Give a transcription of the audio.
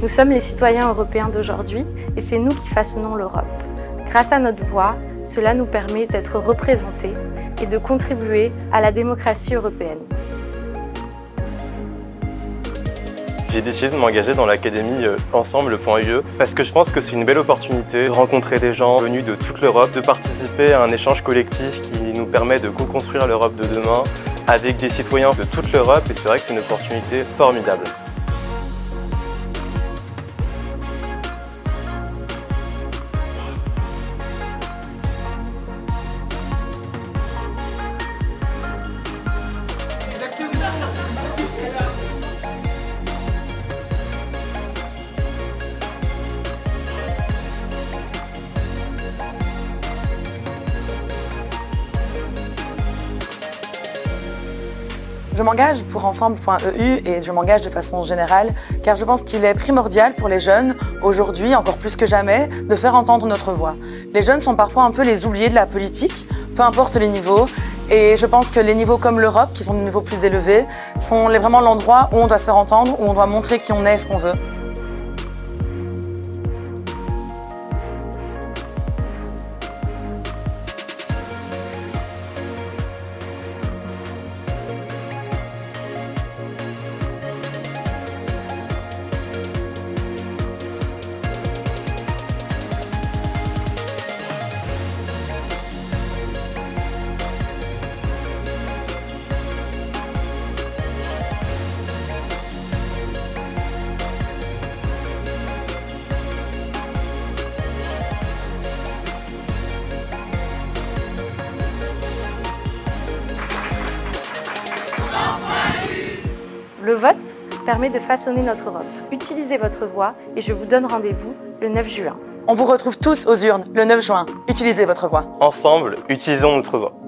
Nous sommes les citoyens européens d'aujourd'hui et c'est nous qui façonnons l'Europe. Grâce à notre voix, cela nous permet d'être représentés et de contribuer à la démocratie européenne. J'ai décidé de m'engager dans l'académie Ensemble.UE parce que je pense que c'est une belle opportunité de rencontrer des gens venus de toute l'Europe, de participer à un échange collectif qui nous permet de co-construire l'Europe de demain avec des citoyens de toute l'Europe et c'est vrai que c'est une opportunité formidable. Je m'engage pour Ensemble.EU et je m'engage de façon générale car je pense qu'il est primordial pour les jeunes, aujourd'hui encore plus que jamais, de faire entendre notre voix. Les jeunes sont parfois un peu les oubliés de la politique, peu importe les niveaux, et je pense que les niveaux comme l'Europe, qui sont des niveaux plus élevés, sont vraiment l'endroit où on doit se faire entendre, où on doit montrer qui on est et ce qu'on veut. Le vote permet de façonner notre Europe. Utilisez votre voix et je vous donne rendez-vous le 9 juin. On vous retrouve tous aux urnes le 9 juin. Utilisez votre voix. Ensemble, utilisons notre voix.